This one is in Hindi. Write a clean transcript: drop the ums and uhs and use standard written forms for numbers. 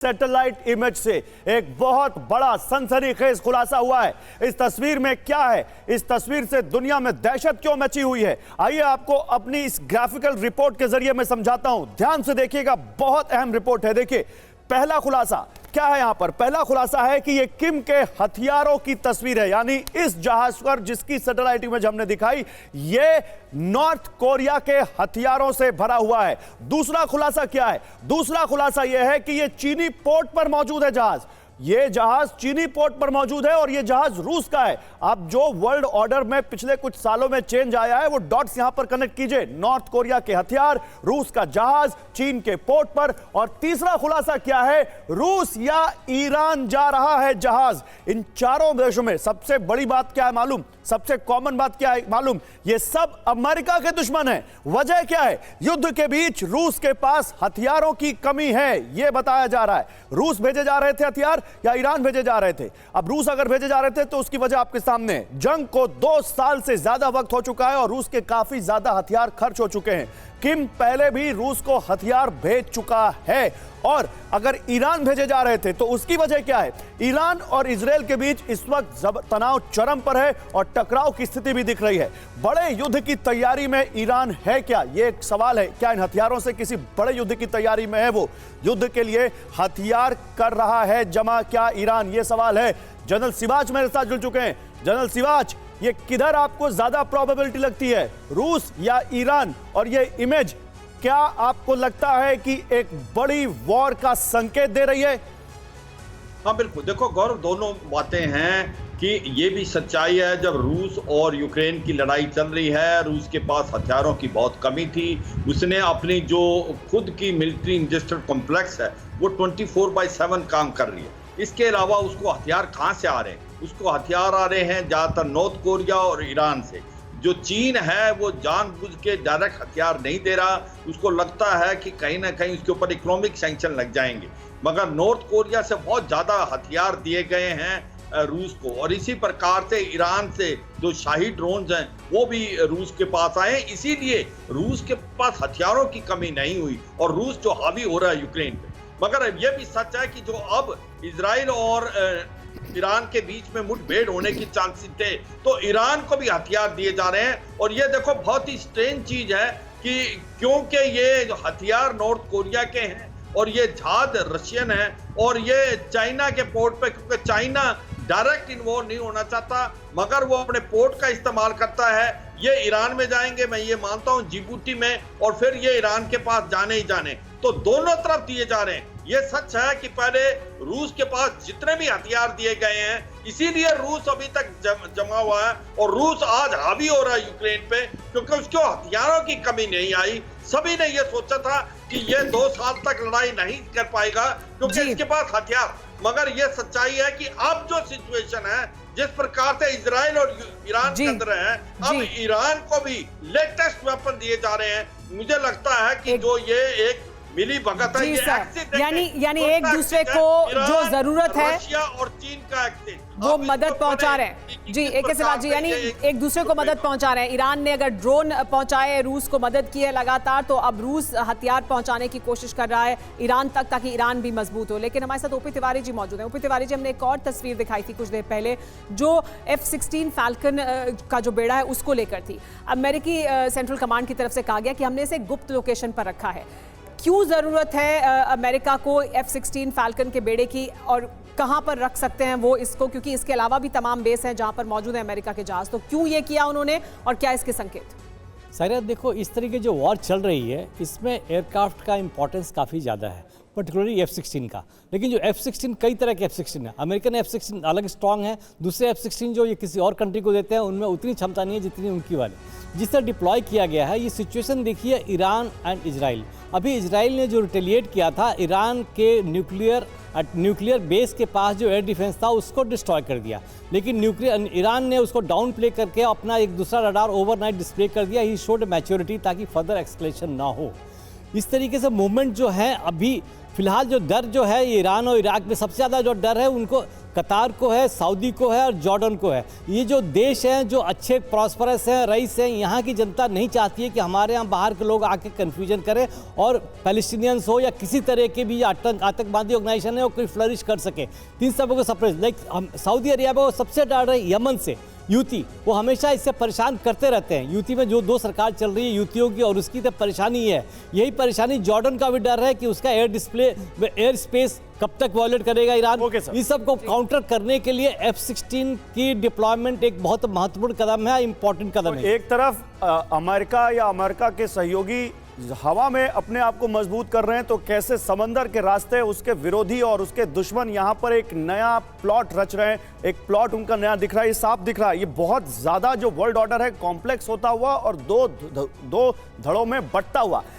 सैटेलाइट इमेज से एक बहुत बड़ा सनसनीखेज खुलासा हुआ है। इस तस्वीर में क्या है, इस तस्वीर से दुनिया में दहशत क्यों मची हुई है, आइए आपको अपनी इस ग्राफिकल रिपोर्ट के जरिए मैं समझाता हूं। ध्यान से देखिएगा, बहुत अहम रिपोर्ट है। देखिए पहला खुलासा क्या है यहां पर। पहला खुलासा है कि यह किम के हथियारों की तस्वीर है, यानी इस जहाज पर जिसकी सैटेलाइट इमेज हमने दिखाई, यह नॉर्थ कोरिया के हथियारों से भरा हुआ है। दूसरा खुलासा क्या है? दूसरा खुलासा यह है कि यह चीनी पोर्ट पर मौजूद है जहाज। यह जहाज चीनी पोर्ट पर मौजूद है और यह जहाज रूस का है। अब जो वर्ल्ड ऑर्डर में पिछले कुछ सालों में चेंज आया है वो डॉट्स यहां पर कनेक्ट कीजिए। नॉर्थ कोरिया के हथियार, रूस का जहाज, चीन के पोर्ट पर। और तीसरा खुलासा क्या है? रूस या ईरान जा रहा है जहाज। इन चारों देशों में सबसे बड़ी बात क्या है मालूम? सबसे कॉमन बात क्या है मालूम? ये सब अमेरिका के दुश्मन हैं। वजह क्या है? युद्ध के बीच रूस के पास हथियारों की कमी है, यह बताया जा रहा है। रूस भेजे जा रहे थे हथियार या ईरान भेजे जा रहे थे? अब रूस अगर भेजे जा रहे थे तो उसकी वजह आपके सामने है। जंग को 2 साल से ज्यादा वक्त हो चुका है और रूस के काफी ज्यादा हथियार खर्च हो चुके हैं। किम पहले भी रूस को हथियार भेज चुका है और अगर ईरान भेजे जा रहे थे तो उसकी वजह क्या है? ईरान और इजराइल के बीच इस वक्त तनाव चरम पर है और टकराव की स्थिति भी दिख रही है। बड़े युद्ध की तैयारी में ईरान है क्या, यह एक सवाल है। क्या इन हथियारों से किसी बड़े युद्ध की तैयारी में है? वो युद्ध के लिए हथियार कर रहा है जमा क्या ईरान, यह सवाल है। जनरल सिवाच मेरे साथ जुड़ चुके हैं। जनरल सिवाच, ये किधर आपको ज्यादा प्रोबेबिलिटी लगती है, रूस या ईरान? और ये इमेज क्या आपको लगता है कि एक बड़ी वॉर का संकेत दे रही है? हाँ बिल्कुल, देखो गौरव, दोनों बातें हैं कि ये भी सच्चाई है। जब रूस और यूक्रेन की लड़ाई चल रही है, रूस के पास हथियारों की बहुत कमी थी। उसने अपनी जो खुद की मिलिट्री इंडस्ट्रियल कॉम्प्लेक्स है वो 24/7 काम कर रही है। इसके अलावा उसको हथियार कहाँ से आ रहे हैं? उसको हथियार आ रहे हैं ज़्यादातर नॉर्थ कोरिया और ईरान से। जो चीन है वो जानबूझ के डायरेक्ट हथियार नहीं दे रहा, उसको लगता है कि कहीं ना कहीं उसके ऊपर इकोनॉमिक सैंक्शन लग जाएंगे। मगर नॉर्थ कोरिया से बहुत ज़्यादा हथियार दिए गए हैं रूस को, और इसी प्रकार से ईरान से जो शाही ड्रोन्स हैं वो भी रूस के पास आए हैं। इसीलिए रूस के पास हथियारों की कमी नहीं हुई और रूस जो हावी हो रहा है यूक्रेन पे। मगर यह भी सच है कि जो अब इजराइल और ईरान के बीच में मुठभेड़ होने की चांसेस थे, तो ईरान को भी हथियार दिए जा रहे हैं। और ये देखो, बहुत ही स्ट्रेंज चीज है कि क्योंकि ये जो हथियार नॉर्थ कोरिया के हैं और ये जहाज रशियन है और ये चाइना के पोर्ट पे, क्योंकि चाइना डायरेक्ट इन्वॉल्व नहीं होना चाहता मगर वो अपने पोर्ट का इस्तेमाल करता है। ये ईरान में जाएंगे, मैं ये मानता हूँ, जिबूती में, और फिर ये ईरान के पास जाने ही जाने। तो दोनों तरफ दिए जा रहे हैं। ये सच है कि पहले रूस के पास जितने भी हथियार दिए गए हैं, इसीलिए रूस अभी तक जमा हुआ है और रूस आज हावी हो रहा है यूक्रेन पे, क्योंकि उसको हथियारों की कमी नहीं आई। सभी ने ये सोचा था कि ये 2 साल तक लड़ाई नहीं कर पाएगा क्योंकि इसके पास हथियार। मगर ये सच्चाई है कि अब जो सिचुएशन है, जिस प्रकार से इजराइल और ईरान कर रहे हैं, अब ईरान को भी लेटेस्ट वेपन दिए जा रहे हैं। मुझे लगता है कि जो ये एक मिली भगत है, ये यानी एक दूसरे को जो जरूरत है रशिया और चीन का एक्सेस वो मदद पहुंचा रहे हैं। जी, एक सिवाच जी, यानी एक दूसरे को मदद पहुंचा रहे हैं। ईरान ने अगर ड्रोन पहुंचाए, रूस को मदद की है लगातार, तो अब रूस हथियार पहुंचाने की कोशिश कर रहा है ईरान तक, ताकि ईरान भी मजबूत हो। लेकिन हमारे साथ ओपी तिवारी जी मौजूद हैं। ओपी तिवारी जी, हमने एक और तस्वीर दिखाई थी कुछ देर पहले जो F-16 फैल्कन का जो बेड़ा है उसको लेकर थी। अमेरिकी सेंट्रल कमांड की तरफ से कहा गया कि हमने इसे गुप्त लोकेशन पर रखा है। क्यों ज़रूरत है अमेरिका को F-16 फैल्कन के बेड़े की, और कहां पर रख सकते हैं वो इसको, क्योंकि इसके अलावा भी तमाम बेस हैं जहां पर मौजूद है अमेरिका के जहाज। तो क्यों ये किया उन्होंने और क्या इसके संकेत? सायरा, देखो, इस तरीके जो वॉर चल रही है इसमें एयरक्राफ्ट का इंपॉर्टेंस काफ़ी ज़्यादा है, पर्टिकुलरली F-16 का। लेकिन जो F-16, कई तरह के F-16 है। अमेरिकन F-16 अलग स्ट्रांग है, दूसरे F-16 जो ये किसी और कंट्री को देते हैं उनमें उतनी क्षमता नहीं है जितनी उनकी वाली। जिस तरह डिप्लॉय किया गया है, ये सिचुएशन देखिए ईरान एंड इजराइल। अभी इजराइल ने जो रिटेलिएट किया था, ईरान के न्यूक्लियर बेस के पास जो एयर डिफेंस था उसको डिस्ट्रॉय कर दिया। लेकिन ईरान ने उसको डाउन प्ले करके अपना एक दूसरा रडार ओवरनाइट डिस्प्ले कर दिया। ही शोड मैच्योरिटी, ताकि फर्दर एक्सकलेशन ना हो। इस तरीके से मूवमेंट जो है, अभी फिलहाल जो डर जो है ईरान और इराक में सबसे ज़्यादा जो डर है उनको कतार को है, सऊदी को है और जॉर्डन को है। ये जो देश हैं जो अच्छे प्रॉस्परस हैं, रईस हैं, यहाँ की जनता नहीं चाहती है कि हमारे यहाँ बाहर के लोग आके कन्फ्यूजन करें और पैलेस्टीनियंस हो या किसी तरह के भी आतंकवादी ऑर्गेनाइजेशन है वो कोई फ्लरिश कर सके। तीन सबों को सप्रेस, लाइक सऊदी अरेबिया को सबसे डर रहे यमन से, यूती वो हमेशा इससे परेशान करते रहते हैं। यूती में जो दो सरकार चल रही है यूतियों की, और उसकी तो परेशानी है। यही परेशानी जॉर्डन का भी डर है कि उसका एयर स्पेस कब तक वॉयलेट करेगा ईरान। इस सब को काउंटर करने के लिए F-16 की डिप्लॉयमेंट एक बहुत महत्वपूर्ण कदम है, इंपॉर्टेंट कदम है। एक तरफ अमेरिका या अमेरिका के सहयोगी हवा में अपने आप को मजबूत कर रहे हैं, तो कैसे समंदर के रास्ते उसके विरोधी और उसके दुश्मन यहाँ पर एक नया प्लॉट रच रहे हैं। एक प्लॉट उनका नया दिख रहा है, ये साफ दिख रहा है। ये बहुत ज्यादा जो वर्ल्ड ऑर्डर है कॉम्प्लेक्स होता हुआ और दो धड़ों में बंटता हुआ।